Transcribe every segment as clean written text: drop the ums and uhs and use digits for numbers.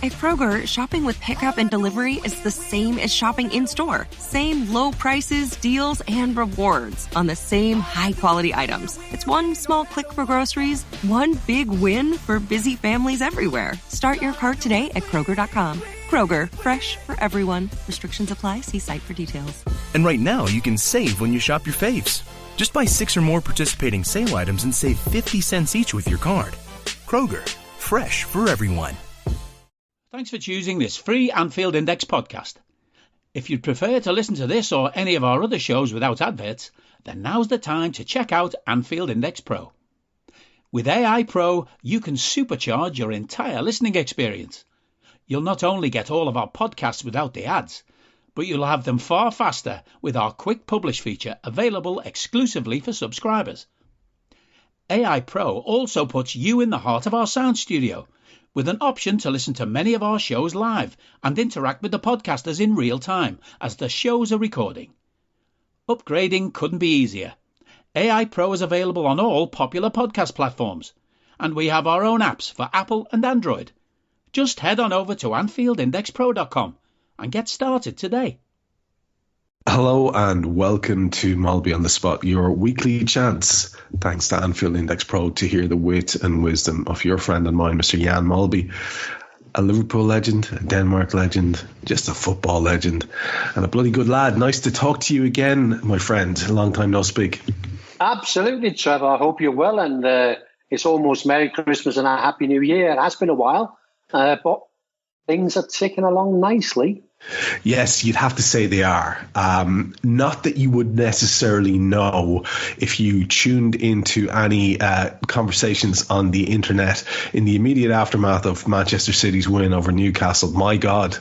At Kroger, shopping with pickup and delivery is the same as shopping in-store. Same low prices, deals, and rewards on the same high-quality items. It's one small click for groceries, one big win for busy families everywhere. Start your cart today at Kroger.com. Kroger, fresh for everyone. Restrictions apply. See site for details. And right now, you can save when you shop your faves. Just buy 6 or more participating sale items and save 50 cents each with your card. Kroger, fresh for everyone. Thanks for choosing this free Anfield Index podcast. If you'd prefer to listen to this or any of our other shows without adverts, then now's the time to check out Anfield Index Pro. With AI Pro, you can supercharge your entire listening experience. You'll not only get all of our podcasts without the ads, but you'll have them far faster with our Quick Publish feature available exclusively for subscribers. AI Pro also puts you in the heart of our sound studio, with an option to listen to many of our shows live and interact with the podcasters in real time as the shows are recording. Upgrading couldn't be easier. AI Pro is available on all popular podcast platforms, and we have our own apps for Apple and Android. Just head on over to AnfieldIndexPro.com and get started today. Hello and welcome to Molby On The Spot, your weekly chance, thanks to Anfield Index Pro, to hear the wit and wisdom of your friend and mine, Mr. Jan Molby, a Liverpool legend, a Denmark legend, just a football legend, and a bloody good lad. Nice to talk to you again, my friend. Long time no speak. Absolutely, Trevor. I hope you're well, and it's almost Merry Christmas and a Happy New Year. It has been a while, but things are ticking along nicely. Yes, you'd have to say they are. Not that you would necessarily know if you tuned into any conversations on the internet in the immediate aftermath of Manchester City's win over Newcastle. My God,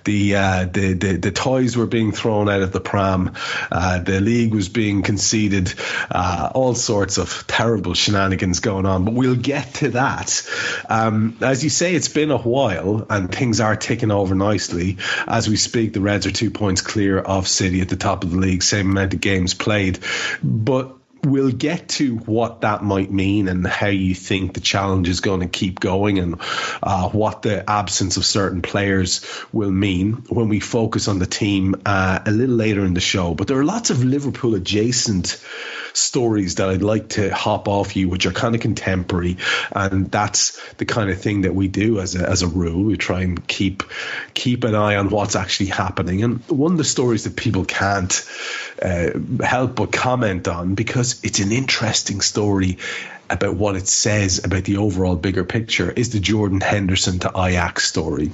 the toys were being thrown out of the pram. The league was being conceded. All sorts of terrible shenanigans going on. But we'll get to that. As you say, it's been a while and things are ticking over nicely. As we speak, the Reds are 2 points clear of City at the top of the league, same amount of games played. But we'll get to what that might mean and how you think the challenge is going to keep going and what the absence of certain players will mean when we focus on the team a little later in the show. But there are lots of Liverpool adjacent stories that I'd like to hop off you, which are kind of contemporary, and that's the kind of thing that we do as a rule. We try and keep an eye on what's actually happening. And one of the stories that people can't help but comment on, because it's an interesting story about what it says about the overall bigger picture, is the Jordan Henderson to Ajax story.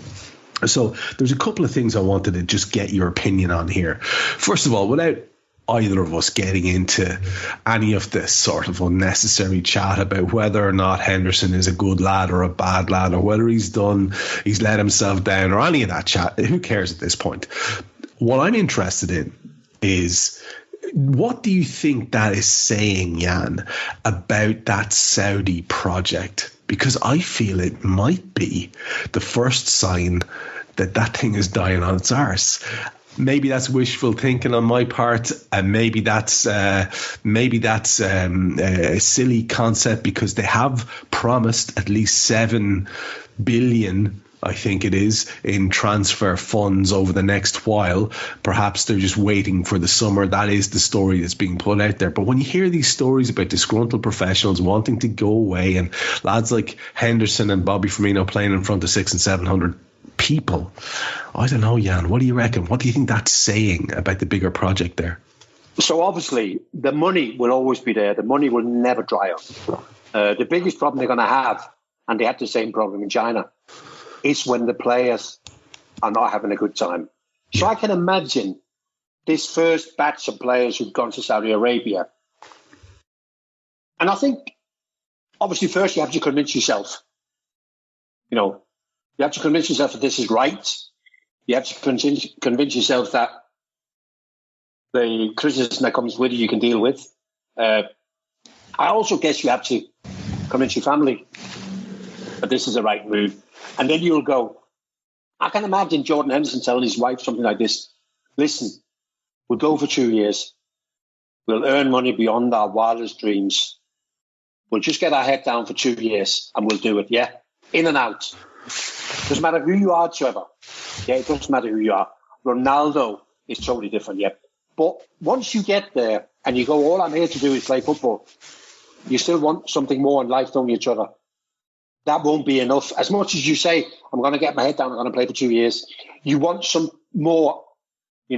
So there's a couple of things I wanted to just get your opinion on here. First of all, without either of us getting into any of this sort of unnecessary chat about whether or not Henderson is a good lad or a bad lad, or whether he's let himself down, or any of that chat, who cares at this point? What I'm interested in is, what do you think that is saying, Jan, about that Saudi project? Because I feel it might be the first sign that that thing is dying on its arse. Maybe that's wishful thinking on my part, and maybe that's a silly concept, because they have promised at least 7 billion, I think it is, in transfer funds over the next while. Perhaps they're just waiting for the summer. That is the story that's being put out there. But when you hear these stories about disgruntled professionals wanting to go away, and lads like Henderson and Bobby Firmino playing in front of 600 and 700 people, I don't know, Jan, what do you reckon? What do you think that's saying about the bigger project there? So obviously the money will always be there. The money will never dry up. The biggest problem they're going to have, and they had the same problem in China, is when the players are not having a good time. So I can imagine this first batch of players who've gone to Saudi Arabia. And I think, obviously, first you have to convince yourself. You have to convince yourself that this is right. You have to convince yourself that the criticism that comes with it you can deal with. I also guess you have to convince your family that this is the right move. And then you'll go. I can imagine Jordan Henderson telling his wife something like this: listen, we'll go for 2 years. We'll earn money beyond our wildest dreams. We'll just get our head down for 2 years and we'll do it, yeah? In and out. Doesn't matter who you are, Trevor. Yeah, it doesn't matter who you are. Ronaldo is totally different, yeah. But once you get there and you go, all I'm here to do is play football, you still want something more in life, don't you, Trevor? That won't be enough. As much as you say, I'm going to get my head down, I'm going to play for 2 years, you want some more, you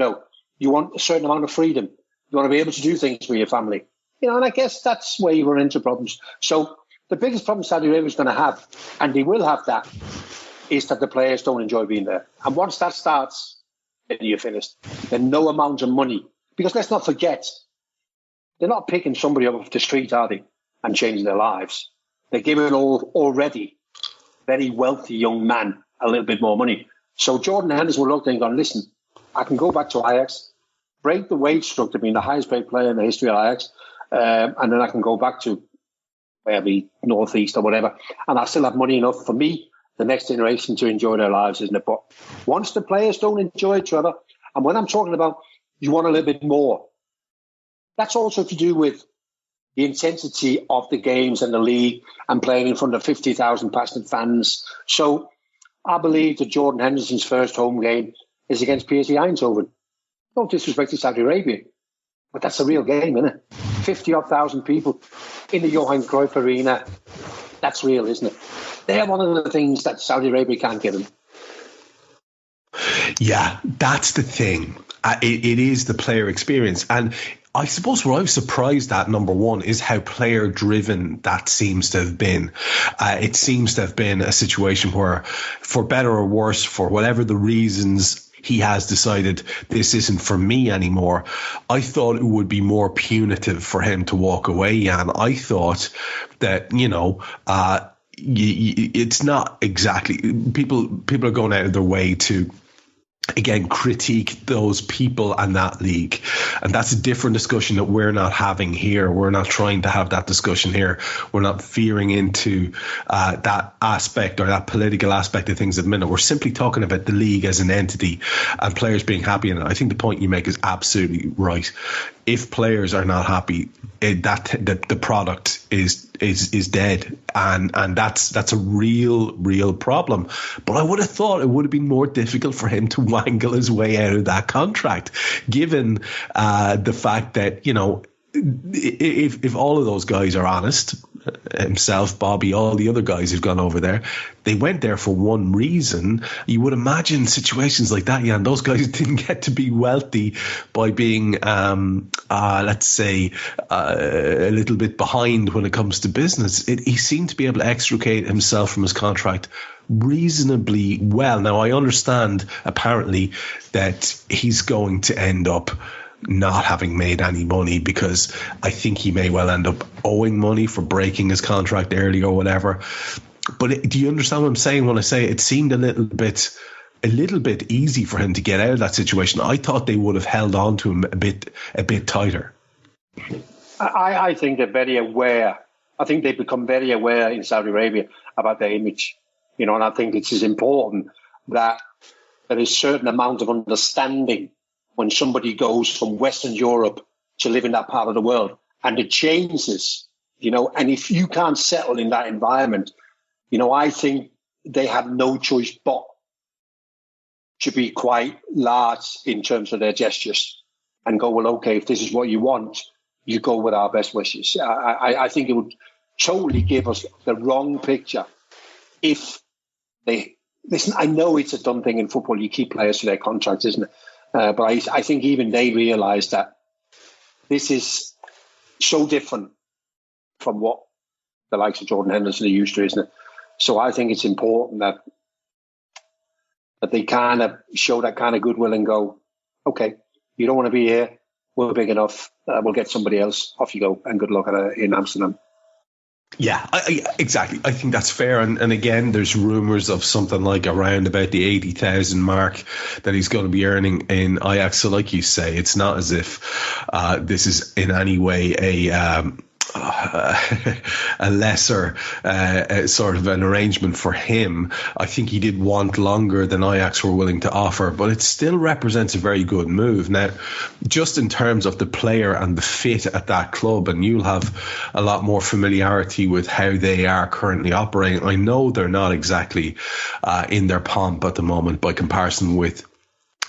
want a certain amount of freedom. You want to be able to do things for your family. And I guess that's where you run into problems. So the biggest problem Saudi Arabia is going to have, and they will have that, is that the players don't enjoy being there. And once that starts, then you're finished. Then no amount of money. Because let's not forget, they're not picking somebody up off the street, are they, and changing their lives. They're giving already very wealthy young man a little bit more money. So Jordan Henderson will look and go, listen, I can go back to Ajax, break the wage structure, being the highest paid player in the history of Ajax, and then I can go back to maybe Northeast or whatever, and I still have money enough for me, the next generation, to enjoy their lives, isn't it? But once the players don't enjoy it, Trevor, and when I'm talking about you want a little bit more, that's also to do with the intensity of the games and the league and playing in front of 50,000 passionate fans. So I believe that Jordan Henderson's first home game is against PSV Eindhoven. No disrespect to Saudi Arabia, but that's a real game, isn't it? 50,000 people in the Johan Cruyff Arena. That's real, isn't it? They're one of the things that Saudi Arabia can't give them. Yeah, that's the thing. It is the player experience. And I suppose what I was surprised at, number one, is how player-driven that seems to have been. It seems to have been a situation where, for better or worse, for whatever the reasons, he has decided this isn't for me anymore. I thought it would be more punitive for him to walk away, Jan. I thought that, it's not exactly... People are going out of their way to, again, critique those people and that league. And that's a different discussion that we're not having here. We're not trying to have that discussion here. We're not veering into that aspect or that political aspect of things at the minute. We're simply talking about the league as an entity and players being happy in it. I think the point you make is absolutely right. If players are not happy, the product is dead, and that's a real problem. But I would have thought it would have been more difficult for him to wangle his way out of that contract, given the fact that if all of those guys are honest, himself, Bobby, all the other guys who've gone over there, they went there for one reason. You would imagine situations like that, those guys didn't get to be wealthy by being, let's say, a little bit behind when it comes to business. He seemed to be able to extricate himself from his contract reasonably well. Now, I understand, apparently, that he's going to end up not having made any money, because I think he may well end up owing money for breaking his contract early or whatever. But do you understand what I'm saying when I say it seemed a little bit easy for him to get out of that situation? I thought they would have held on to him a bit tighter. I think they're very aware. I think they've become very aware in Saudi Arabia about their image, and I think it is important that there is a certain amount of understanding when somebody goes from Western Europe to live in that part of the world, and it changes, and if you can't settle in that environment, I think they have no choice but to be quite large in terms of their gestures and go, well, okay, if this is what you want, you go with our best wishes. I think it would totally give us the wrong picture if they... Listen, I know it's a dumb thing in football. You keep players to their contracts, isn't it? But I think even they realise that this is so different from what the likes of Jordan Henderson are used to, isn't it? So I think it's important that they kind of show that kind of goodwill and go, okay, you don't want to be here, we're big enough, we'll get somebody else, off you go, and good luck in Amsterdam. Yeah, exactly. I think that's fair. And again, there's rumours of something like around about the 80,000 mark that he's going to be earning in Ajax. So like you say, it's not as if this is in any way a lesser sort of an arrangement for him. I think he did want longer than Ajax were willing to offer, but it still represents a very good move. Now, just in terms of the player and the fit at that club, and you'll have a lot more familiarity with how they are currently operating. I know they're not exactly in their pomp at the moment by comparison with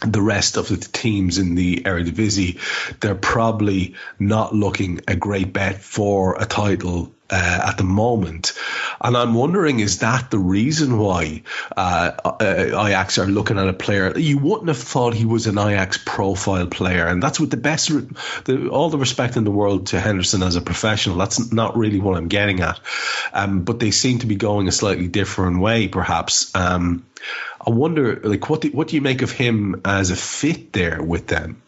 the rest of the teams in the Eredivisie. They're probably not looking a great bet for a title at the moment. And I'm wondering, is that the reason why Ajax are looking at a player? You wouldn't have thought he was an Ajax profile player. And that's with the best, all the respect in the world to Henderson as a professional. That's not really what I'm getting at. But they seem to be going a slightly different way, perhaps. I wonder, like, what do you make of him as a fit there with them?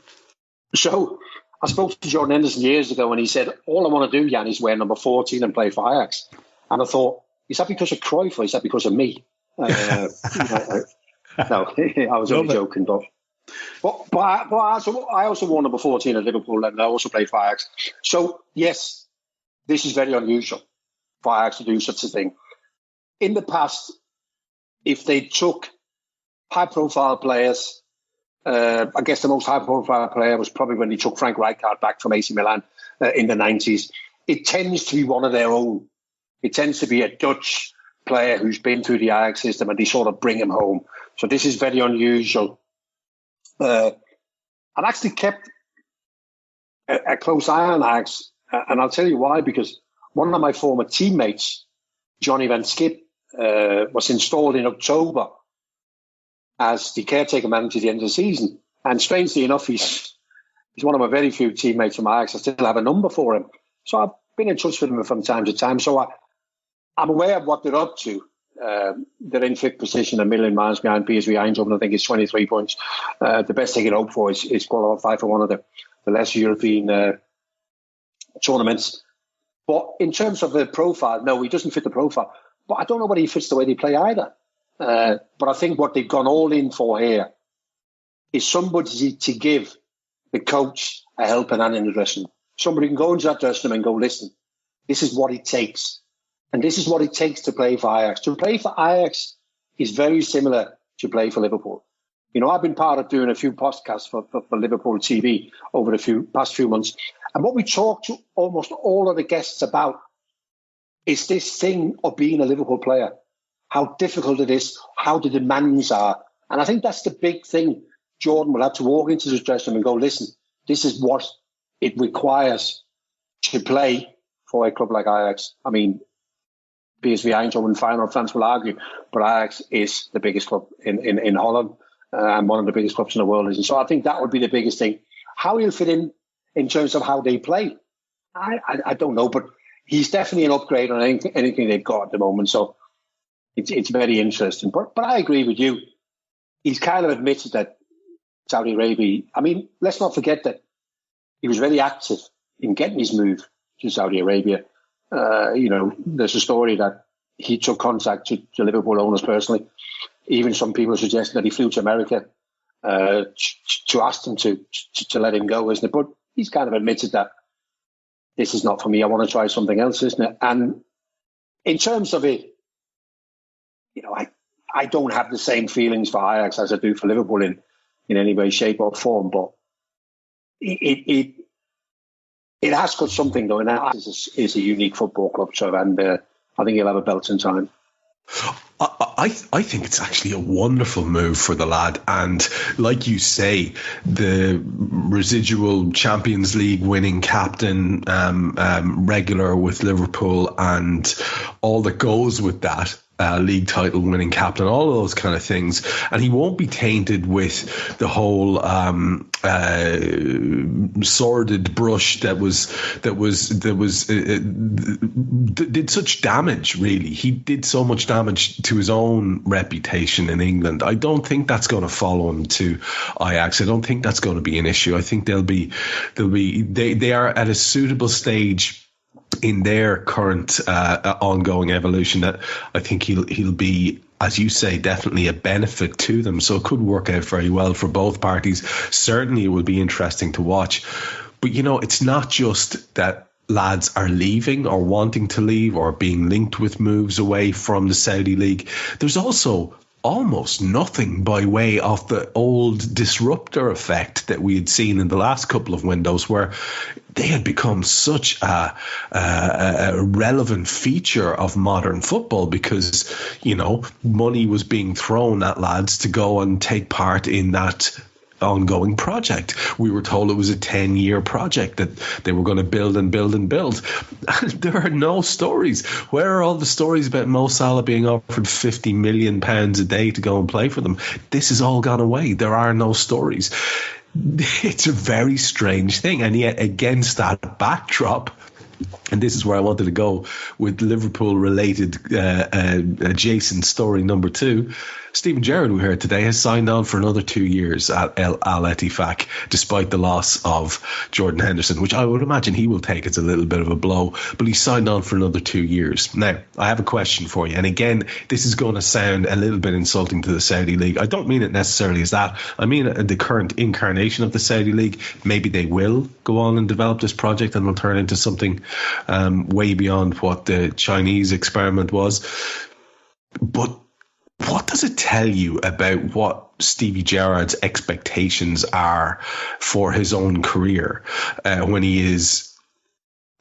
So I spoke to Jordan Henderson years ago, and he said, all I want to do, Jan, is wear number 14 and play for Ajax. And I thought, is that because of Cruyff or is that because of me? No, I was only joking. But I also wore number 14 at Liverpool, and I also played for Ajax. So, yes, this is very unusual for Ajax to do such a thing. In the past, if they took high-profile players, I guess the most high-profile player was probably when they took Frank Rijkaard back from AC Milan in the 90s. It tends to be one of their own. It tends to be a Dutch player who's been through the Ajax system, and they sort of bring him home. So this is very unusual. I've actually kept a close eye on Ajax, and I'll tell you why, because one of my former teammates, Johnny Van Schip, was installed in October as the caretaker manager at the end of the season. And strangely enough, he's one of my very few teammates from Ajax. I still have a number for him. So I've been in touch with him from time to time. So I'm aware of what they're up to. They're in fifth position, a million miles behind PSV Eindhoven. I think it's 23 points. The best they can hope for is qualify for one of the lesser European tournaments. But in terms of the profile, no, he doesn't fit the profile. But I don't know whether he fits the way they play either. But I think what they've gone all in for here is somebody to give the coach a helping hand in the dressing room. Somebody can go into that dressing room and go, listen, this is what it takes. And this is what it takes to play for Ajax. To play for Ajax is very similar to play for Liverpool. You know, I've been part of doing a few podcasts for Liverpool TV over the past few months. And what we talk to almost all of the guests about is this thing of being a Liverpool player. How difficult it is, how the demands are. And I think that's the big thing. Jordan will have to walk into the dressing room and go, listen, this is what it requires to play for a club like Ajax. I mean, PSV Eindhoven, Feyenoord fans will argue, but Ajax is the biggest club in Holland and one of the biggest clubs in the world. And so I think that would be the biggest thing. How he'll fit in terms of how they play, I don't know, but he's definitely an upgrade on anything they've got at the moment. So it's very interesting. But I agree with you. He's kind of admitted that Saudi Arabia, I mean, let's not forget that he was very active in getting his move to Saudi Arabia. You know, there's a story that he took contact to Liverpool owners personally. Even some people suggesting that he flew to America to ask them to let him go, isn't it? But he's kind of admitted that this is not for me. I want to try something else, isn't it? And in terms of it, you know, I don't have the same feelings for Ajax as I do for Liverpool in any way, shape or form. But it has got something though, and Ajax is a unique football club, Trev, and I think he'll have a belt in time. I think it's actually a wonderful move for the lad, and like you say, the residual Champions League winning captain, regular with Liverpool, and all that goes with that. League title winning captain, all of those kind of things, and he won't be tainted with the whole sordid brush that did such damage. Really, he did so much damage to his own reputation in England. I don't think that's going to follow him to Ajax. I don't think that's going to be an issue. I think they are at a suitable stage in their current ongoing evolution that I think he'll be, as you say, definitely a benefit to them. So it could work out very well for both parties. Certainly it will be interesting to watch. But, you know, it's not just that lads are leaving or wanting to leave or being linked with moves away from the Saudi League, there's also almost nothing by way of the old disruptor effect that we had seen in the last couple of windows, where they had become such a relevant feature of modern football because, money was being thrown at lads to go and take part in that ongoing project. We were told it was a 10-year project that they were going to build and build and build. There are no stories. Where are all the stories about Mo Salah being offered £50 million a day to go and play for them? This has all gone away. There are no stories. It's a very strange thing. And yet against that backdrop, and this is where I wanted to go with Liverpool-related adjacent story number 2. Steven Gerrard, we heard today, has signed on for another 2 years at Al Ettifaq, despite the loss of Jordan Henderson, which I would imagine he will take as a little bit of a blow. But he's signed on for another 2 years. Now, I have a question for you. And again, this is going to sound a little bit insulting to the Saudi League. I don't mean it necessarily as that. I mean the current incarnation of the Saudi League. Maybe they will go on and develop this project and will turn into something way beyond what the Chinese experiment was. But what does it tell you about what Stevie Gerrard's expectations are for his own career when he is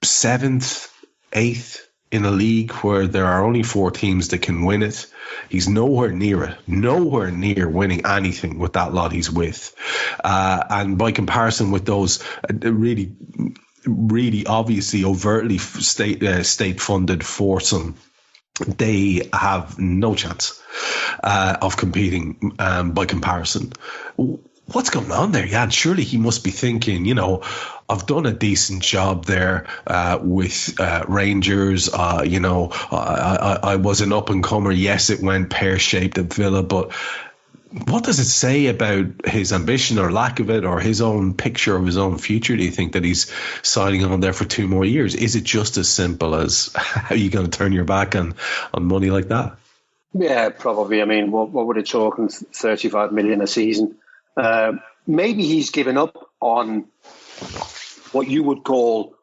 7th, 8th in a league where there are only 4 teams that can win it? He's nowhere near winning anything with that lot he's with. And by comparison with those really obviously overtly state-funded foursome, they have no chance of competing by comparison. What's going on there, Jan? Surely he must be thinking, I've done a decent job there with Rangers. I was an up-and-comer. Yes, it went pear-shaped at Villa, but what does it say about his ambition or lack of it, or his own picture of his own future, do you think, that he's signing on there for 2 more years? Is it just as simple as how are you going to turn your back on money like that? Yeah, probably. I mean, what were they talking, 35 million a season? Maybe he's given up on what you would call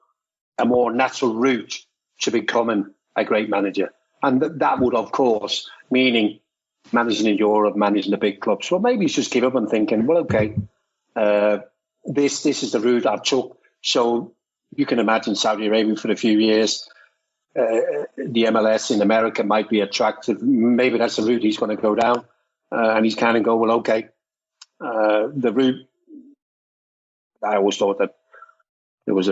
a more natural route to becoming a great manager. And that would, of course, meaning managing in Europe, managing the big clubs. Well, maybe he's just give up and thinking, well, okay, this is the route I took. So you can imagine Saudi Arabia for a few years. The MLS in America might be attractive. Maybe that's the route he's going to go down. And he's kind of go, well, okay. The route, I always thought that there was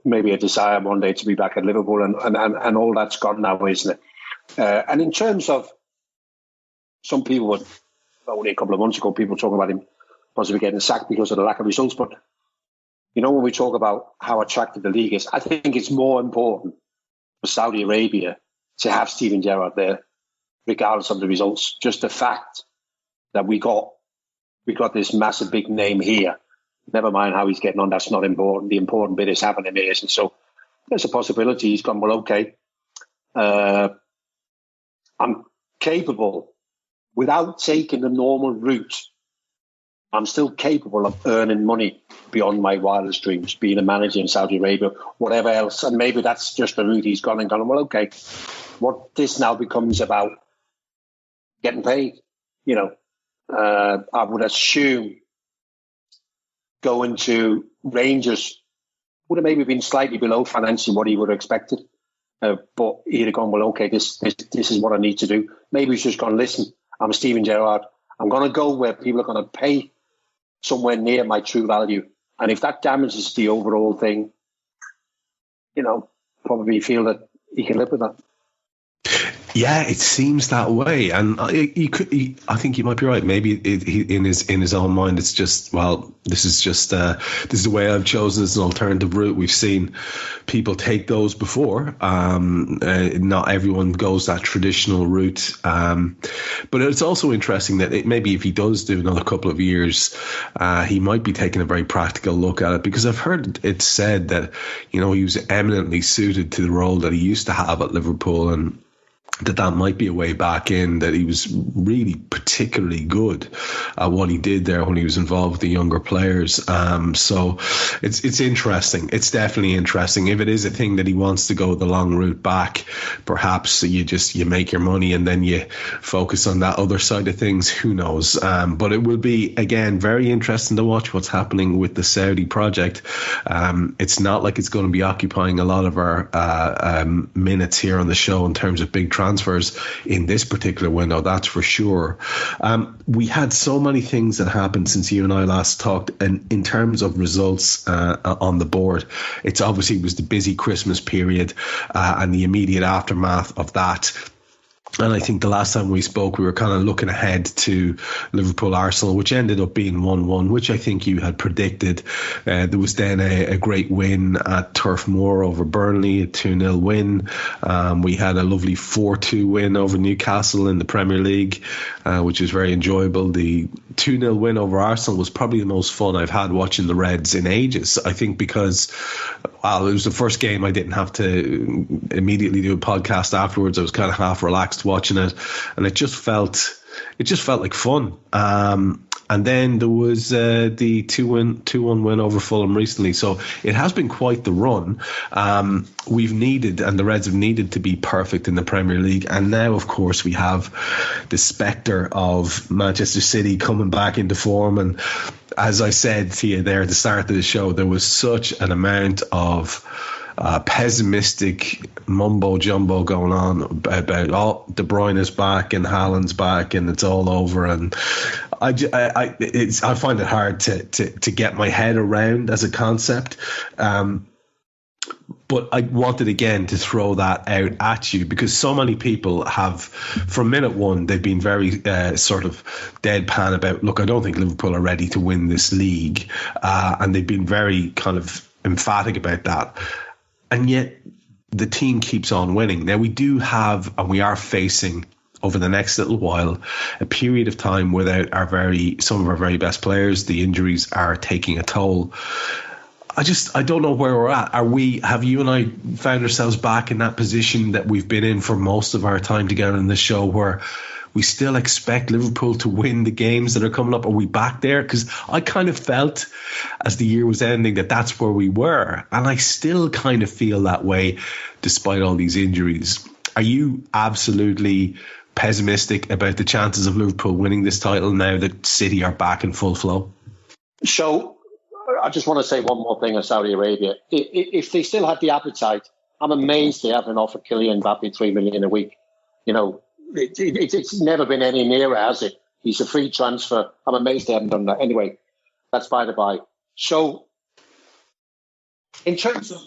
maybe a desire one day to be back at Liverpool, and all that's gone now, isn't it? And in terms of some people would, only a couple of months ago, people talking about him possibly getting sacked because of the lack of results. But, when we talk about how attractive the league is, I think it's more important for Saudi Arabia to have Steven Gerrard there, regardless of the results. Just the fact that we got this massive big name here. Never mind how he's getting on, that's not important. The important bit is having him here. And so there's a possibility he's gone, well, okay, I'm capable, without taking the normal route, I'm still capable of earning money beyond my wildest dreams, being a manager in Saudi Arabia, whatever else. And maybe that's just the route he's gone and gone, well, okay, what this now becomes about getting paid, I would assume going to Rangers would have maybe been slightly below financially what he would have expected. But he'd have gone, well, okay, this is what I need to do. Maybe he's just gone, listen, I'm Steven Gerrard. I'm going to go where people are going to pay somewhere near my true value. And if that damages the overall thing, probably feel that he can live with that. Yeah, it seems that way, and I think you might be right. Maybe in his own mind, it's just, well, this is the way I've chosen as an alternative route. We've seen people take those before. Not everyone goes that traditional route, but it's also interesting that maybe if he does do another couple of years, he might be taking a very practical look at it, because I've heard it said that he was eminently suited to the role that he used to have at Liverpool, and that might be a way back in, that he was really particularly good at what he did there when he was involved with the younger players. So it's interesting. It's definitely interesting. If it is a thing that he wants to go the long route back, perhaps you make your money and then you focus on that other side of things. Who knows? But it will be, again, very interesting to watch what's happening with the Saudi project. It's not like it's going to be occupying a lot of our minutes here on the show in terms of big transfers in this particular window, that's for sure. We had so many things that happened since you and I last talked, and in terms of results on the board, it was the busy Christmas period and the immediate aftermath of that. And I think the last time we spoke, we were kind of looking ahead to Liverpool-Arsenal, which ended up being 1-1, which I think you had predicted. There was then a great win at Turf Moor over Burnley, a 2-0 win. We had a lovely 4-2 win over Newcastle in the Premier League, which was very enjoyable. The 2-0 win over Arsenal was probably the most fun I've had watching the Reds in ages. I think because, it was the first game I didn't have to immediately do a podcast afterwards. I was kind of half relaxed watching it, and it just felt like fun. And then there was the 2-1 win over Fulham recently. So it has been quite the run. We've needed, and the Reds have needed, to be perfect in the Premier League. And now, of course, we have the spectre of Manchester City coming back into form. And as I said to you there at the start of the show, there was such an amount of pessimistic mumbo jumbo going on about De Bruyne is back and Haaland's back and it's all over, and I find it hard to get my head around as a concept. But I wanted again to throw that out at you because so many people have, from minute one, they've been very sort of deadpan about, look, I don't think Liverpool are ready to win this league, and they've been very kind of emphatic about that. And yet the team keeps on winning. Now we do have, and we are facing over the next little while, a period of time without some of our very best players. The injuries are taking a toll. I don't know where we're at. Have you and I found ourselves back in that position that we've been in for most of our time together in this show, where we still expect Liverpool to win the games that are coming up? Are we back there? Because I kind of felt as the year was ending that that's where we were. And I still kind of feel that way despite all these injuries. Are you absolutely pessimistic about the chances of Liverpool winning this title now that City are back in full flow? So I just want to say one more thing on Saudi Arabia. If they still have the appetite, I'm amazed they haven't offered Kylian Mbappe $3 million a week. You know, it's never been any nearer, has it? He's a free transfer. I'm amazed they haven't done that. Anyway, that's by the by. So, in terms of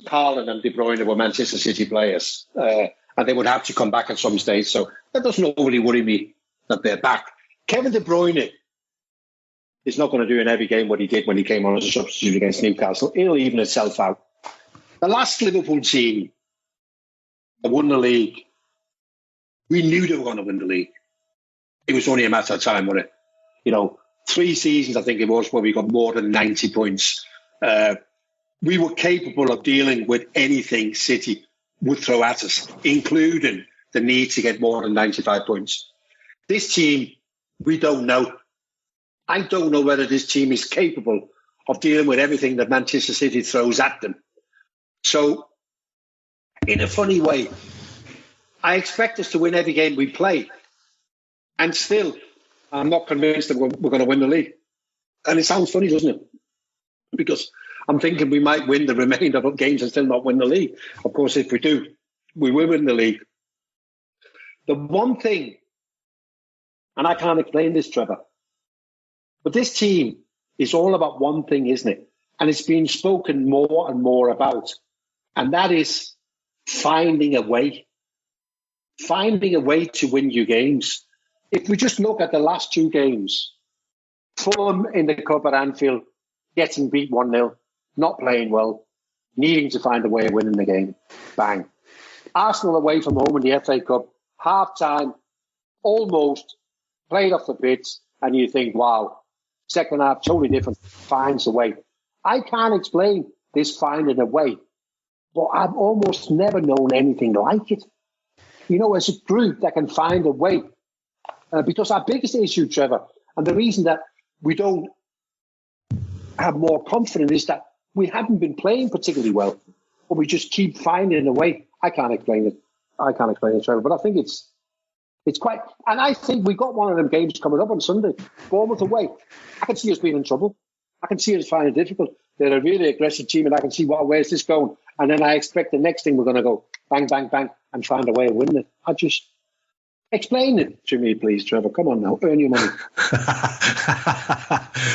Haaland and De Bruyne were Manchester City players, and they would have to come back at some stage. So that doesn't overly worry me that they're back. Kevin De Bruyne is not going to do in every game what he did when he came on as a substitute against Newcastle. It'll even itself out. The last Liverpool team that won the league, we knew they were going to win the league. It was only a matter of time, wasn't it? You know, 3 seasons, I think it was, where we got more than 90 points. We were capable of dealing with anything City would throw at us, including the need to get more than 95 points. This team, we don't know. I don't know whether this team is capable of dealing with everything that Manchester City throws at them. So, in a funny way, I expect us to win every game we play. And still, I'm not convinced that we're going to win the league. And it sounds funny, doesn't it? Because I'm thinking we might win the remainder of games and still not win the league. Of course, if we do, we will win the league. The one thing, and I can't explain this, Trevor, but this team is all about one thing, isn't it? And it's been spoken more and more about. And that is finding a way. Finding a way to win your games. If we just look at the last 2 games, Fulham in the Cup at Anfield, getting beat 1-0, not playing well, needing to find a way of winning the game. Bang. Arsenal away from home in the FA Cup, half-time, almost, played off the pitch, and you think, wow, second half, totally different, finds a way. I can't explain this finding a way, but I've almost never known anything like it. as a group that can find a way. Because our biggest issue, Trevor, and the reason that we don't have more confidence is that we haven't been playing particularly well, but we just keep finding a way. I can't explain it, Trevor, but I think it's quite... And I think we got one of them games coming up on Sunday, Bournemouth away. I can see us being in trouble. I can see us finding it difficult. They're a really aggressive team, and I can see, where's this going? And then I expect the next thing we're going to go bang, bang, bang, and find a way of winning it. Explain it to me, please, Trevor. Come on now, earn your money.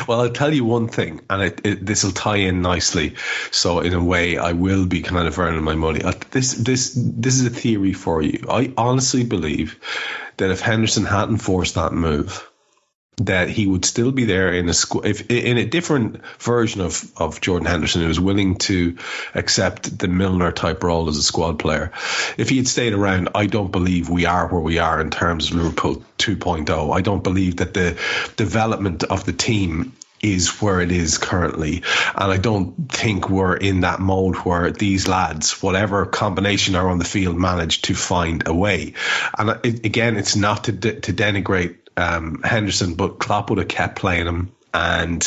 Well, I'll tell you one thing, and this will tie in nicely. So in a way, I will be kind of earning my money. This is a theory for you. I honestly believe that if Henderson hadn't forced that move, that he would still be there in a different version of Jordan Henderson, who was willing to accept the Milner type role as a squad player. If he had stayed around, I don't believe we are where we are in terms of Liverpool 2.0. I don't believe that the development of the team is where it is currently, and I don't think we're in that mode where these lads, whatever combination are on the field, manage to find a way. And again, it's not to denigrate Henderson, but Klopp would have kept playing him, and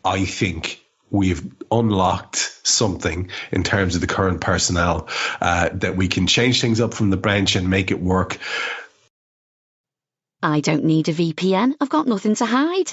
I think we've unlocked something in terms of the current personnel that we can change things up from the bench and make it work. I don't need a VPN. I've got nothing to hide.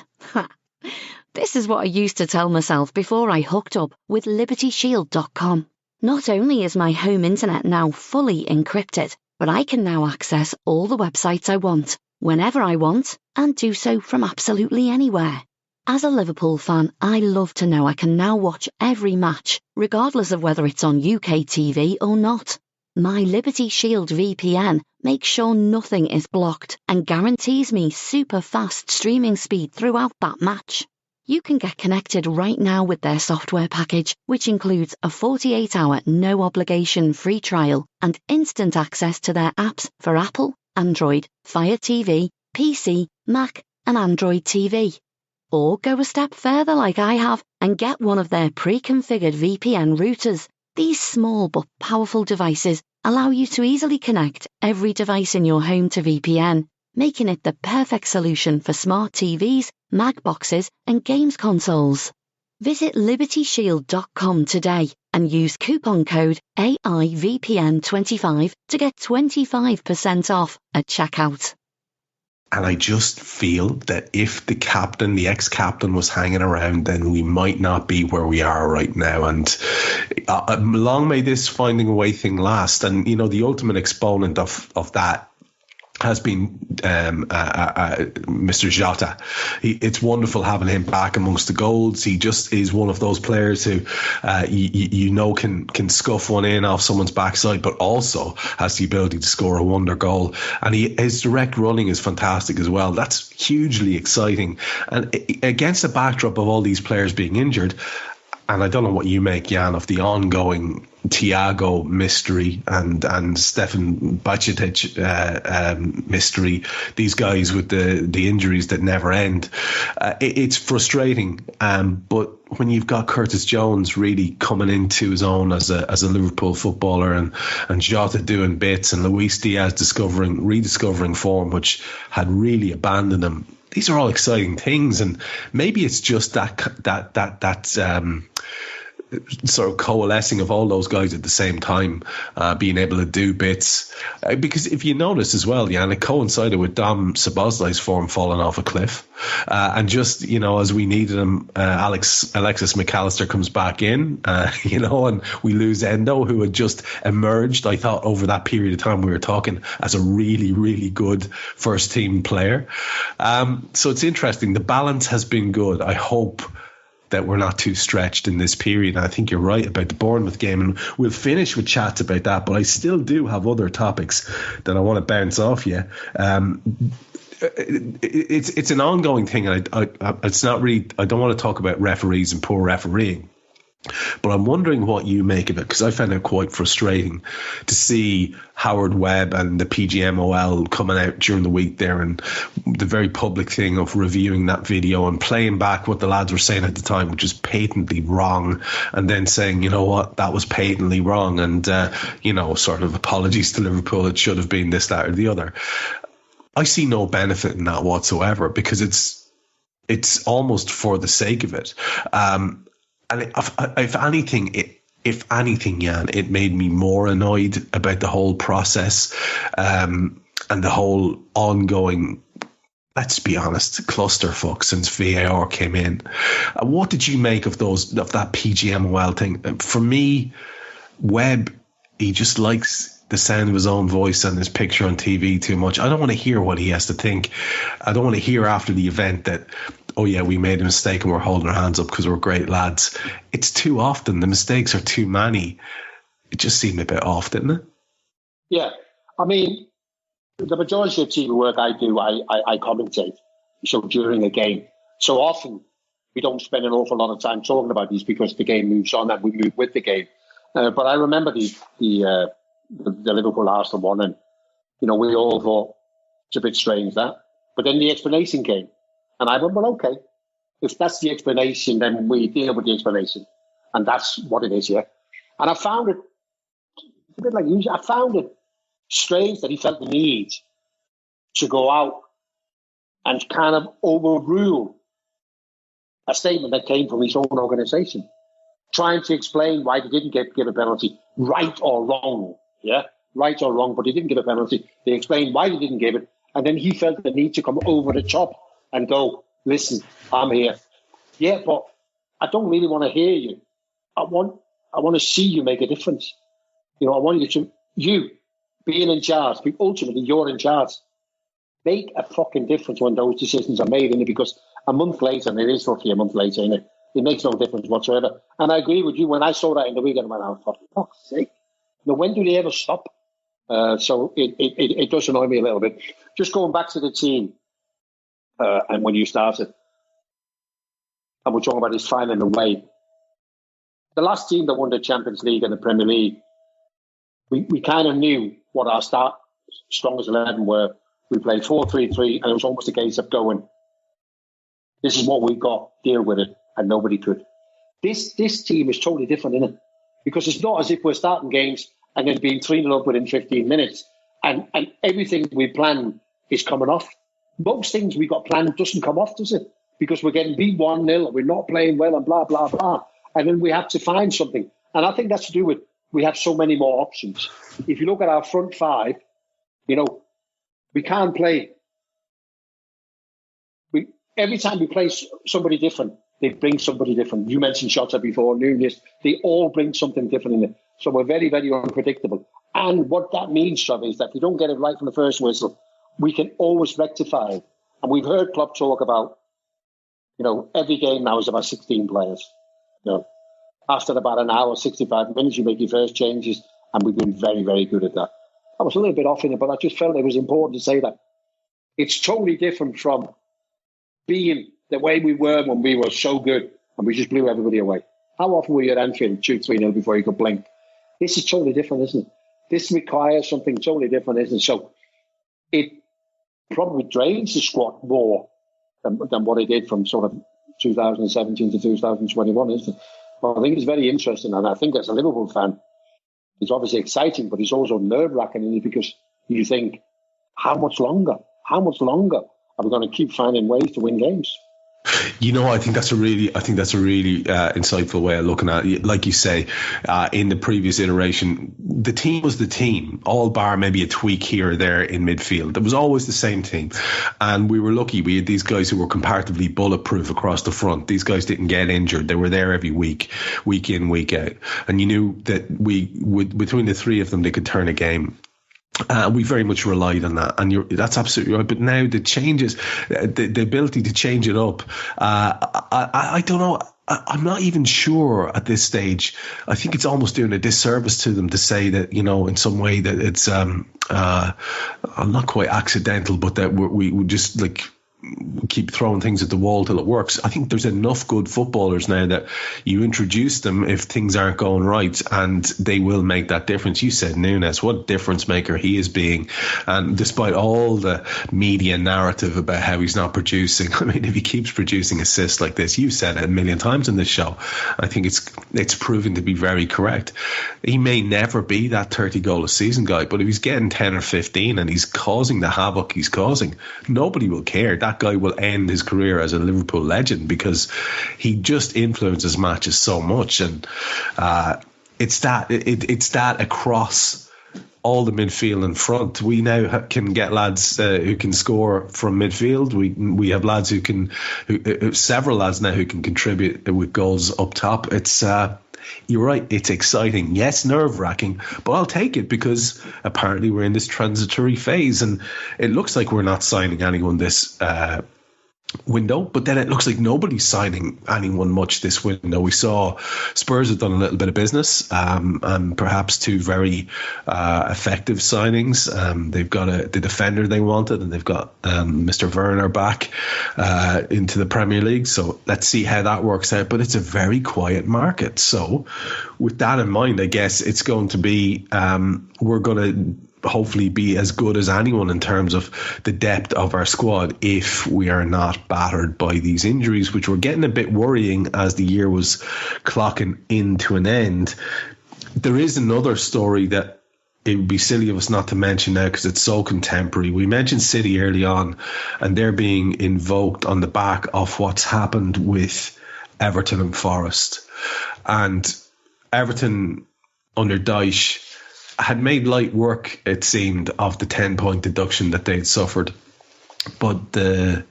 This is what I used to tell myself before I hooked up with LibertyShield.com. Not only is my home internet now fully encrypted, but I can now access all the websites I want, whenever I want, and do so from absolutely anywhere. As a Liverpool fan, I love to know I can now watch every match, regardless of whether it's on UK TV or not. My Liberty Shield VPN makes sure nothing is blocked and guarantees me super fast streaming speed throughout that match. You can get connected right now with their software package, which includes a 48-hour no-obligation free trial and instant access to their apps for Apple, Android, Fire TV, PC, Mac, and Android TV. Or go a step further like I have and get one of their pre-configured VPN routers. These small but powerful devices allow you to easily connect every device in your home to VPN, making it the perfect solution for smart TVs, Mac boxes, and games consoles. Visit LibertyShield.com today and use coupon code AIVPN25 to get 25% off at checkout. And I just feel that if the ex-captain was hanging around, then we might not be where we are right now. And long may this finding a way thing last. And, the ultimate exponent of that has been Mr. Jota. It's wonderful having him back amongst the goals. He just is one of those players who can scuff one in off someone's backside, but also has the ability to score a wonder goal. And his direct running is fantastic as well. That's hugely exciting. And against the backdrop of all these players being injured, and I don't know what you make, Jan, of the ongoing Thiago mystery and Stefan Bajcetic mystery, these guys with the injuries that never end. It's frustrating, but when you've got Curtis Jones really coming into his own as a Liverpool footballer, and Jota doing bits, and Luis Diaz rediscovering form, which had really abandoned him, these are all exciting things. And maybe it's just that sort of coalescing of all those guys at the same time, being able to do bits. Because if you notice as well, Jan, it coincided with Dom Szoboszlai's form falling off a cliff. And just, as we needed him, Alexis McAllister comes back in, and we lose Endo, who had just emerged, I thought, over that period of time we were talking, as a really, really good first team player. So it's interesting. The balance has been good. I hope that we're not too stretched in this period. And I think you're right about the Bournemouth game, and we'll finish with chats about that, but I still do have other topics that I want to bounce off you. It's an ongoing thing, and it's not really, I don't want to talk about referees and poor refereeing, But I'm wondering what you make of it, because I found it quite frustrating to see Howard Webb and the PGMOL coming out during the week there and the very public thing of reviewing that video and playing back what the lads were saying at the time, which was patently wrong, and then saying, you know what, that was patently wrong, and, sort of apologies to Liverpool, it should have been this, that, or the other. I see no benefit in that whatsoever, because it's almost for the sake of it. And if anything, Jan, it made me more annoyed about the whole process and the whole ongoing, let's be honest, clusterfuck since VAR came in. What did you make of that PGMOL thing? For me, Webb, he just likes the sound of his own voice and his picture on TV too much. I don't want to hear what he has to think. I don't want to hear after the event that, oh yeah, we made a mistake and we're holding our hands up because we're great lads. It's too often. The mistakes are too many. It just seemed a bit off, didn't it? Yeah. I mean, the majority of TV work I do, I commentate. So during a game. So often we don't spend an awful lot of time talking about these because the game moves on and we move with the game. But I remember the Liverpool Arsenal one, and we all thought it's a bit strange that. But then the explanation came, and I went, well, okay, if that's the explanation, then we deal with the explanation, and that's what it is, yeah. And I found it a bit like usual. I found it strange that he felt the need to go out and kind of overrule a statement that came from his own organisation, trying to explain why they didn't give a penalty, right or wrong. Yeah, right or wrong, but he didn't give a penalty. They explained why they didn't give it, and then he felt the need to come over the top and go, listen, I'm here. Yeah, but I don't really want to hear you. I want to see you make a difference. I want you being in charge, ultimately you're in charge. Make a fucking difference when those decisions are made, innit? Because a month later, and it is roughly a month later, innit? It makes no difference whatsoever. And I agree with you. When I saw that in the weekend, I went, oh, for fuck's sake. When do they ever stop? So it does annoy me a little bit. Just going back to the team, and when you started, and we're talking about this finding a way. The last team that won the Champions League and the Premier League, we kind of knew what our strongest 11 were. We played 4-3-3, and it was almost a case of going, this is what we've got, deal with it, and nobody could. This team is totally different, isn't it? Because it's not as if we're starting games and then being 3-0 up within 15 minutes, and everything we plan is coming off. Most things we got planned doesn't come off, does it? Because we're getting beat 1-0, we're not playing well, and blah, blah, blah. And then we have to find something. And I think that's to do with we have so many more options. If you look at our front five, we can't play. Every time we play somebody different, they bring somebody different. You mentioned Shota before, Nunez. They all bring something different in it. So we're very, very unpredictable. And what that means, Trev, is that if we don't get it right from the first whistle, we can always rectify it. And we've heard Klopp talk about, every game now is about 16 players. After about an hour, 65 minutes, you make your first changes, and we've been very, very good at that. I was a little bit off in it, but I just felt it was important to say that. It's totally different from being the way we were when we were so good and we just blew everybody away. How often were you at Anfield 2-3-0 before you could blink? This is totally different, isn't it? This requires something totally different, isn't it? So it probably drains the squad more than what it did from sort of 2017 to 2021, isn't it? Well, I think it's very interesting, and I think as a Liverpool fan, it's obviously exciting, but it's also nerve-wracking because you think, how much longer? How much longer are we going to keep finding ways to win games? I think that's a really insightful way of looking at it. Like you say, in the previous iteration, the team was the team, all bar maybe a tweak here or there in midfield. It was always the same team. And we were lucky. We had these guys who were comparatively bulletproof across the front. These guys didn't get injured. They were there every week in, week out. And you knew that between the three of them, they could turn a game. We very much relied on that, and that's absolutely right. But now the changes, the ability to change it up, I don't know. I'm not even sure at this stage. I think it's almost doing a disservice to them to say that, in some way that it's not quite accidental, but that we just like keep throwing things at the wall till it works. I think there's enough good footballers now that you introduce them if things aren't going right, and they will make that difference. You said Nunes, what a difference maker he is being, and despite all the media narrative about how he's not producing, I mean, if he keeps producing assists like this, you've said it a million times in this show, I think it's proven to be very correct. He may never be that 30 goal a season guy, but if he's getting 10 or 15 and he's causing the havoc he's causing, nobody will care. That guy will end his career as a Liverpool legend because he just influences matches so much. And it's that across all the midfield and front. We now can get lads who can score from midfield. We have lads who can, several lads now who can contribute with goals up top. It's you're right, it's exciting. Yes, nerve-wracking, but I'll take it because apparently we're in this transitory phase and it looks like we're not signing anyone this window, but then it looks like nobody's signing anyone much this window. We saw Spurs have done a little bit of business and perhaps two very effective signings. They've got the defender they wanted, and they've got Mr. Werner back into the Premier League, so let's see how that works out. But it's a very quiet market, so with that in mind, I guess it's going to be we're going to hopefully be as good as anyone in terms of the depth of our squad if we are not battered by these injuries, which were getting a bit worrying as the year was clocking into an end. There is another story that it would be silly of us not to mention now because it's so contemporary. We mentioned City early on, and they're being invoked on the back of what's happened with Everton and Forest. And Everton under Dyche had made light work, it seemed, of the 10-point deduction that they'd suffered. But the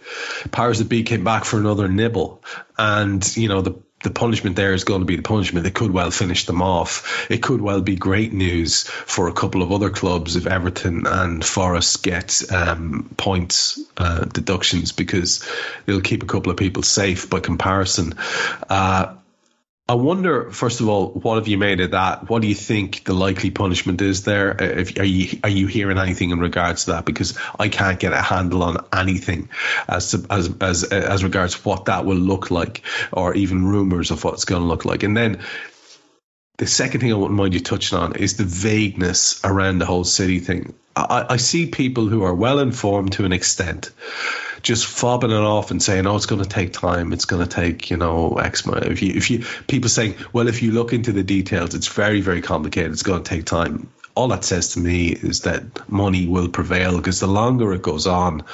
powers that be came back for another nibble. And, you know, the punishment there is going to be the punishment. It could well finish them off. It could well be great news for a couple of other clubs if Everton and Forest get points deductions, because they'll keep a couple of people safe by comparison. I wonder, first of all, what have you made of that? What do you think the likely punishment is there? Are you hearing anything in regards to that? Because I can't get a handle on anything as regards what that will look like, or even rumours of what it's going to look like. And then the second thing I wouldn't mind you touching on is the vagueness around the whole City thing. I see people who are well informed to an extent just fobbing it off and saying, "Oh, it's going to take time. It's going to take, X amount." If you people saying, "Well, if you look into the details, it's very, very complicated. It's going to take time." All that says to me is that money will prevail, because the longer it goes on,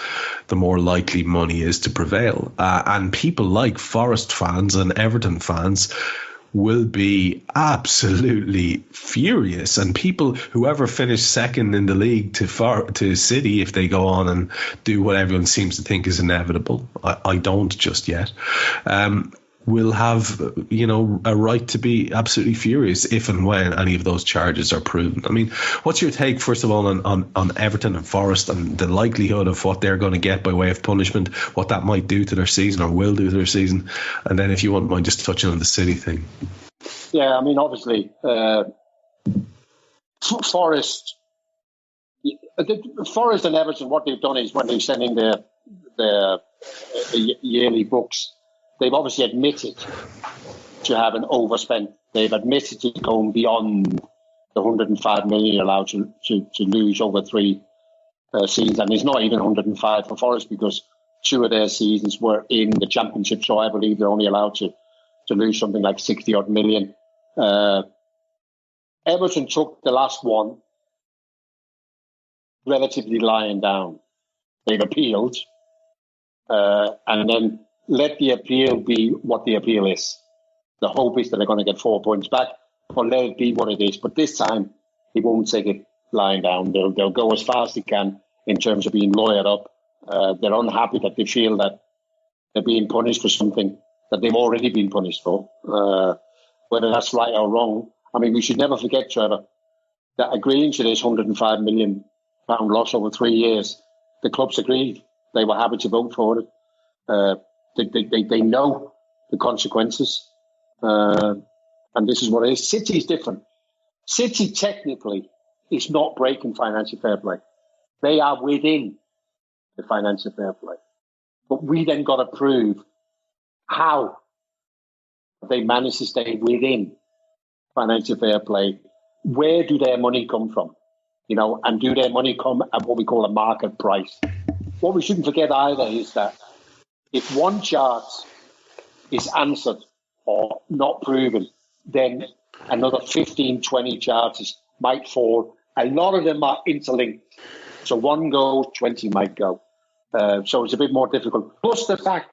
the more likely money is to prevail. And people like Forest fans and Everton fans will be absolutely furious, and people, whoever finished second in the league to City, if they go on and do what everyone seems to think is inevitable, I don't just yet, will have a right to be absolutely furious if and when any of those charges are proven. I mean, what's your take, first of all, on Everton and Forest and the likelihood of what they're going to get by way of punishment, what that might do to their season or will do to their season? And then if you wouldn't mind just touching on the City thing. Yeah, I mean, obviously, Forest and Everton, what they've done is when they're sending their yearly books, they've obviously admitted to having overspent. They've admitted to going beyond the 105 million allowed to lose over 3 seasons. And it's not even 105 for Forest, because 2 of their seasons were in the Championship. So I believe they're only allowed to lose something like 60 odd million. Everton took the last one relatively lying down. They've appealed, and then let the appeal be what the appeal is. The hope is that they're going to get 4 points back, or let it be what it is. But this time, they won't take it lying down. They'll go as far as they can in terms of being lawyered up. They're unhappy that they feel that they're being punished for something that they've already been punished for. Whether that's right or wrong, I mean, we should never forget, Trevor, that agreeing to this £105 million loss over 3 years, the clubs agreed. They were happy to vote for it. They know the consequences, and this is what it is. City is different. City technically is not breaking financial fair play. They are within the financial fair play. But we then got to prove how they manage to stay within financial fair play. Where do their money come from? And do their money come at what we call a market price? What we shouldn't forget either is that if one chart is answered or not proven, then another 15, 20 charts might fall. A lot of them are interlinked. So one goes, 20 might go. So it's a bit more difficult. Plus the fact,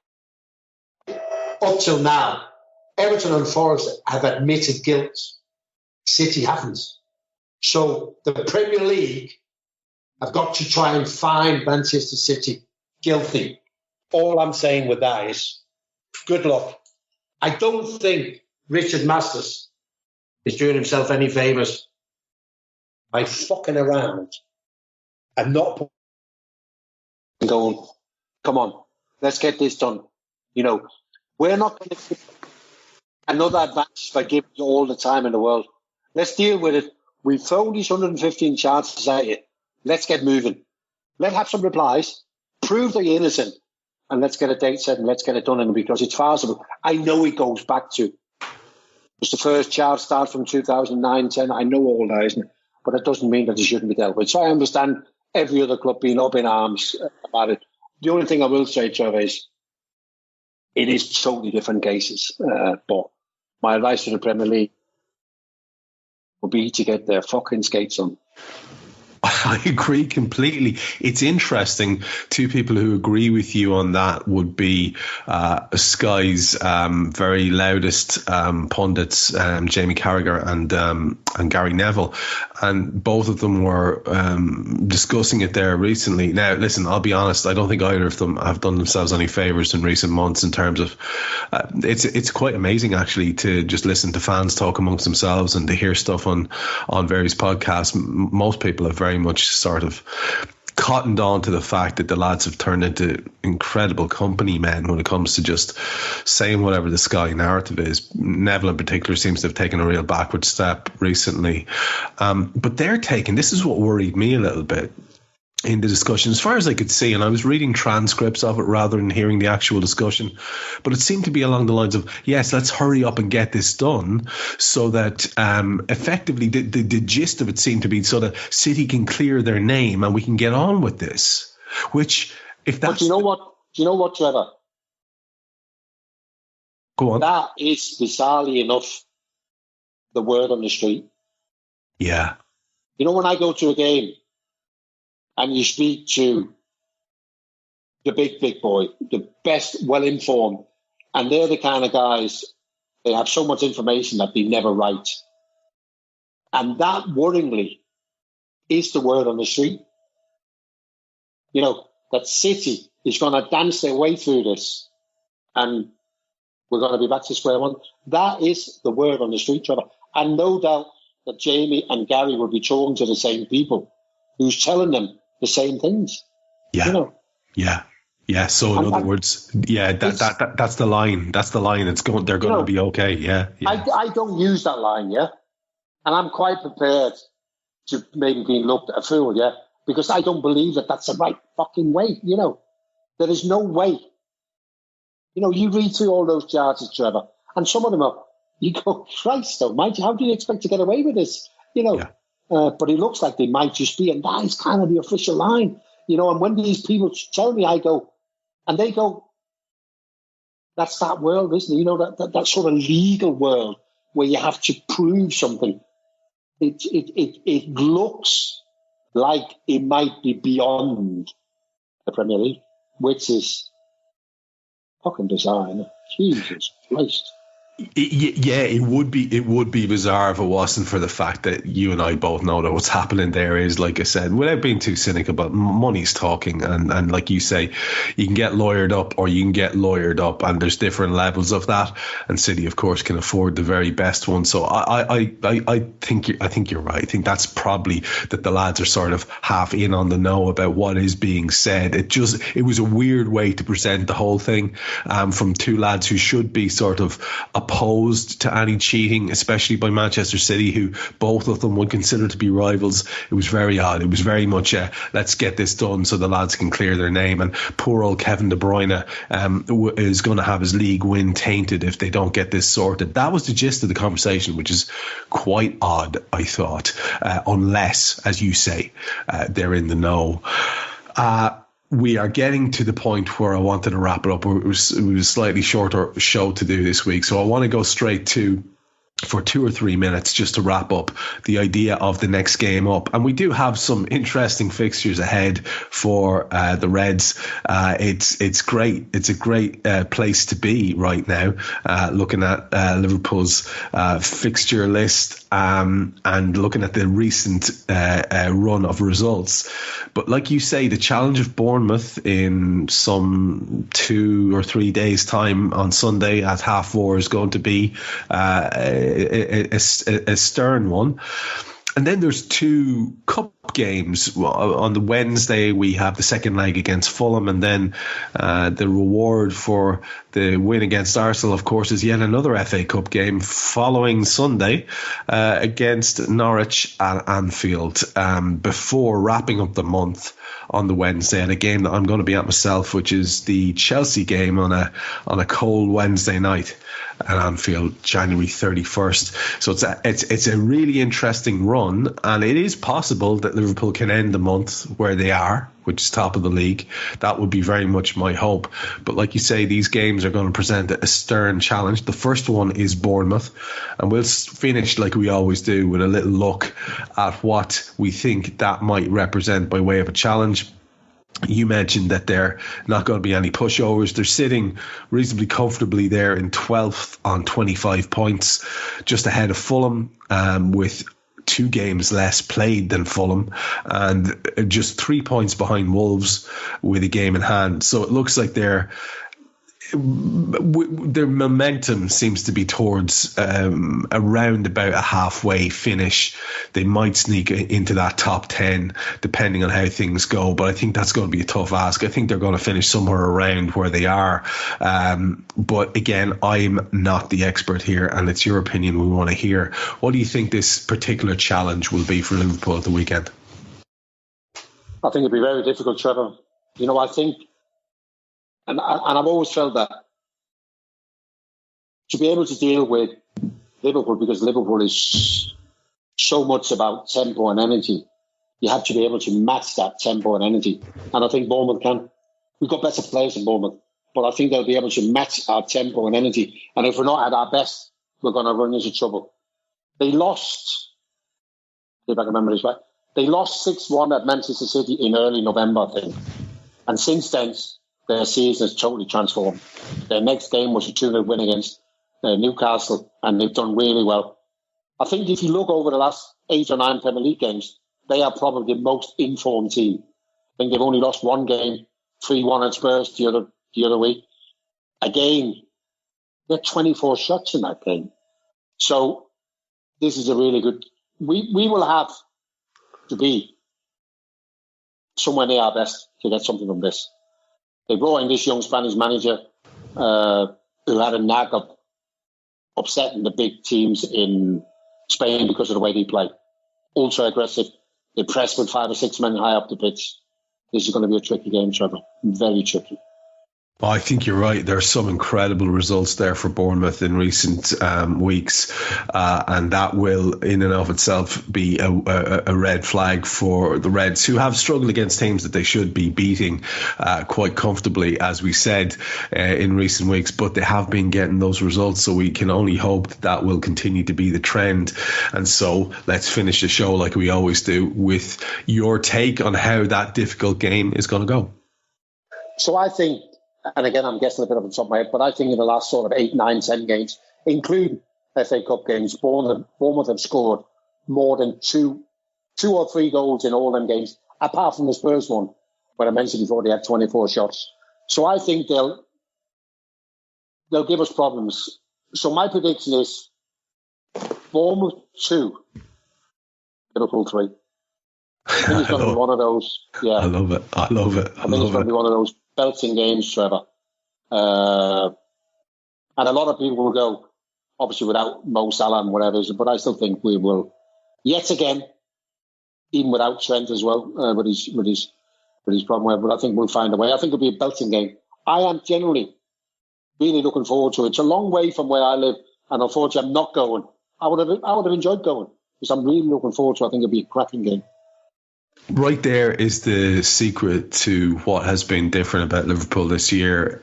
up till now, Everton and Forest have admitted guilt. City haven't. So the Premier League have got to try and find Manchester City guilty. All I'm saying with that is, good luck. I don't think Richard Masters is doing himself any favours by fucking around and not going, come on, let's get this done. We're not going to get another advantage by giving you all the time in the world. Let's deal with it. We've thrown these 115 chances at you. Let's get moving. Let's have some replies. Prove that you're innocent. And let's get a date set and let's get it done. And because it's farcical. I know it goes back to, because the first charge starts from 2009-10. I know all that, isn't it? But it doesn't mean that it shouldn't be dealt with. So I understand every other club being up in arms about it. The only thing I will say, Trev, is it is totally different cases. But my advice to the Premier League would be to get their fucking skates on. I agree completely. It's interesting. Two people who agree with you on that would be Sky's very loudest pundits, Jamie Carragher and Gary Neville, and both of them were discussing it there recently. Now, listen, I'll be honest. I don't think either of them have done themselves any favours in recent months in terms of it's quite amazing actually to just listen to fans talk amongst themselves and to hear stuff on various podcasts. Most people have very much sort of cottoned on to the fact that the lads have turned into incredible company men when it comes to just saying whatever the Sky narrative is. Neville in particular seems to have taken a real backward step recently. But they're taking, this is what worried me a little bit in the discussion, as far as I could see, and I was reading transcripts of it rather than hearing the actual discussion, but it seemed to be along the lines of, yes, let's hurry up and get this done so that effectively the gist of it seemed to be so that City can clear their name and we can get on with this, which if that's... But do you know what, Trevor? Go on. That is bizarrely enough the word on the street. Yeah. When I go to a game and you speak to the big boy, the best, well-informed, and they're the kind of guys, they have so much information that they never write. And that, worryingly, is the word on the street. That City is going to dance their way through this and we're going to be back to square one. That is the word on the street, Trevor. And no doubt that Jamie and Gary will be talking to the same people who's telling them the same things. Yeah. Yeah. So in other words, that's the line. That's the line. They're going to be okay. Yeah. I don't use that line. Yeah. And I'm quite prepared to maybe be looked at a fool. Yeah. Because I don't believe that that's the right fucking way. There is no way. You read through all those charges, Trevor, and some of them are, you go, Christ almighty, how do you expect to get away with this? But it looks like they might just be, and that is kind of the official line, and when these people tell me, I go, and they go, that's that world, isn't it? That sort of legal world where you have to prove something. It looks like it might be beyond the Premier League, which is fucking bizarre, isn't it? Jesus Christ. Yeah, it would be bizarre if it wasn't for the fact that you and I both know that what's happening there is, like I said, without being too cynical, but money's talking, and like you say, you can get lawyered up or you can get lawyered up, and there's different levels of that, and City of course can afford the very best one. So I think you're right. I think that's probably that the lads are sort of half in on the know about what is being said. It was a weird way to present the whole thing from two lads who should be sort of opposed to any cheating, especially by Manchester City, who both of them would consider to be rivals. It was very odd. It was very much let's get this done so the lads can clear their name. And poor old Kevin De Bruyne is going to have his league win tainted if they don't get this sorted. That was the gist of the conversation, which is quite odd, I thought, unless, as you say, they're in the know. We are getting to the point where I wanted to wrap it up. It was a slightly shorter show to do this week, so I want to go straight to, for 2 or 3 minutes, just to wrap up the idea of the next game up. And we do have some interesting fixtures ahead for the Reds. It's great. It's a great place to be right now, looking at Liverpool's fixture list and looking at the recent run of results. But like you say, the challenge of Bournemouth in some 2 or 3 days' time on Sunday at 4:30 is going to be a stern one. And then there's 2 cup games. On the Wednesday, we have the second leg against Fulham, and then the reward for the win against Arsenal, of course, is yet another FA Cup game following Sunday against Norwich at Anfield, before wrapping up the month on the Wednesday at a game that I'm going to be at myself, which is the Chelsea game on a cold Wednesday night at Anfield, January 31st. So it's a really interesting run, and it is possible that Liverpool can end the month where they are, which is top of the league. That would be very much my hope. But like you say, these games are going to present a stern challenge. The first one is Bournemouth, and we'll finish like we always do with a little look at what we think that might represent by way of a challenge. You mentioned that they're not going to be any pushovers. They're sitting reasonably comfortably there in 12th on 25 points, just ahead of Fulham, with 2 games less played than Fulham, and just 3 points behind Wolves with a game in hand. So it looks like their momentum seems to be towards around about a halfway finish. They might sneak into that top 10 depending on how things go, but I think that's going to be a tough ask. I think they're going to finish somewhere around where they are, but again, I'm not the expert here, and it's your opinion we want to hear. What do you think this particular challenge will be for Liverpool at the weekend? I think it'll be very difficult, Trevor. I think, and I've always felt that to be able to deal with Liverpool, because Liverpool is so much about tempo and energy, you have to be able to match that tempo and energy. And I think Bournemouth can. We've got better players in Bournemouth, but I think they'll be able to match our tempo and energy. And if we're not at our best, we're going to run into trouble. They lost, if I can remember this right, they lost 6-1 at Manchester City in early November, I think. And since then, their season has totally transformed. Their next game was a 2-0 win against Newcastle, and they've done really well. I think if you look over the last 8 or 9 Premier League games, they are probably the most informed team. I think they've only lost 1 game, 3-1 at Spurs the other week. Again, they had 24 shots in that game. So this is a really good... We will have to be somewhere near our best to get something from this. They brought in this young Spanish manager who had a knack of upsetting the big teams in Spain because of the way they play. Ultra aggressive. They press with 5 or 6 men high up the pitch. This is going to be a tricky game, Trevor. Very tricky. I think you're right. There are some incredible results there for Bournemouth in recent weeks, and that will, in and of itself, be a red flag for the Reds, who have struggled against teams that they should be beating quite comfortably, as we said in recent weeks. But they have been getting those results, so we can only hope that will continue to be the trend. And so let's finish the show like we always do with your take on how that difficult game is going to go. So I think, and again, I'm guessing a bit off the top of my head, but I think in the last sort of 8, 9, 10 games, including FA Cup games, Bournemouth have scored more than 2 or 3 goals in all them games, apart from the Spurs one, where I mentioned before they had 24 shots. So I think they'll give us problems. So my prediction is Bournemouth 2, Liverpool 3. I think it's going to be one of those. Yeah, I love it. I think it's going to be one of those belting games, Trevor. And a lot of people will go, obviously without Mo Salah and whatever. But I still think we will, yet again, even without Trent as well, with his problem. But I think we'll find a way. I think it'll be a belting game. I am generally really looking forward to it. It's a long way from where I live, and unfortunately, I'm not going. I would have enjoyed going because I'm really looking forward to it. I think it'll be a cracking game. Right there is the secret to what has been different about Liverpool this year,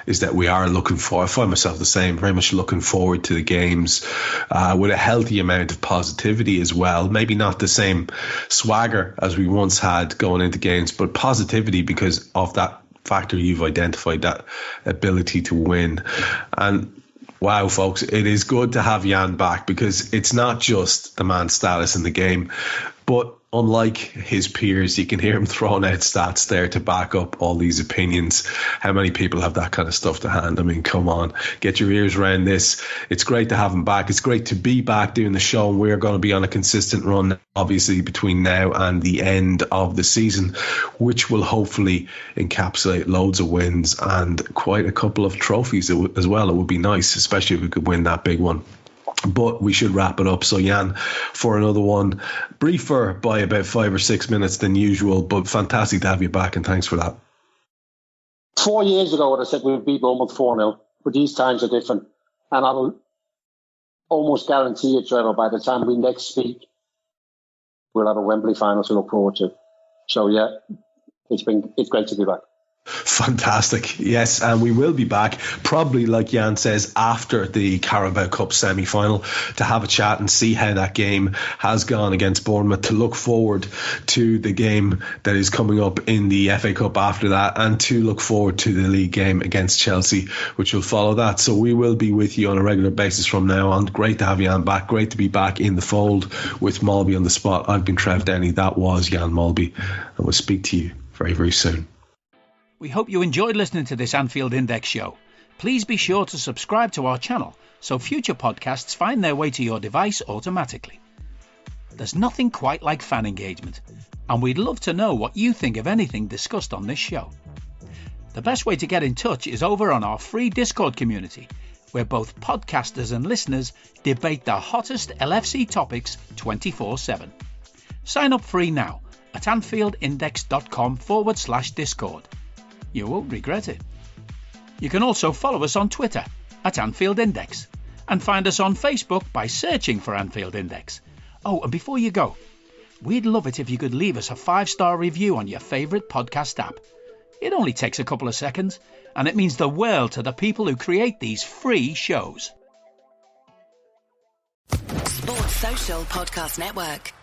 is that we are looking for, I find myself the same, very much looking forward to the games with a healthy amount of positivity as well. Maybe not the same swagger as we once had going into games, but positivity because of that factor you've identified, that ability to win. And wow, folks, it is good to have Jan back because it's not just the man's status in the game, but unlike his peers, you can hear him throwing out stats there to back up all these opinions. How many people have that kind of stuff to hand? I mean, come on, get your ears around this. It's great to have him back. It's great to be back doing the show, and we're going to be on a consistent run, obviously, between now and the end of the season, which will hopefully encapsulate loads of wins and quite a couple of trophies as well. It would be nice, especially if we could win that big one. But we should wrap it up. So, Jan, for another one, briefer by about 5 or 6 minutes than usual, but fantastic to have you back, and thanks for that. 4 years ago, I said we would beat Bournemouth 4-0, but these times are different. And I will almost guarantee you, Trevor, by the time we next speak, we'll have a Wembley final to look forward to. So, yeah, it's great to be back. Fantastic. Yes, and we will be back probably, like Jan says, after the Carabao Cup semi-final to have a chat and see how that game has gone against Bournemouth, to look forward to the game that is coming up in the FA Cup after that, and to look forward to the league game against Chelsea, which will follow that. So we will be with you on a regular basis from now on. Great to have Jan back. Great to be back in the fold with Molby on the Spot. I've been Trev Downey. That was Jan Molby, and we'll speak to you very, very soon. We hope you enjoyed listening to this Anfield Index show. Please be sure to subscribe to our channel so future podcasts find their way to your device automatically. There's nothing quite like fan engagement, and we'd love to know what you think of anything discussed on this show. The best way to get in touch is over on our free Discord community, where both podcasters and listeners debate the hottest LFC topics 24/7. Sign up free now at anfieldindex.com/Discord. You won't regret it. You can also follow us on Twitter at Anfield Index and find us on Facebook by searching for Anfield Index. Oh, and before you go, we'd love it if you could leave us a 5-star review on your favourite podcast app. It only takes a couple of seconds, and it means the world to the people who create these free shows. Sports Social Podcast Network.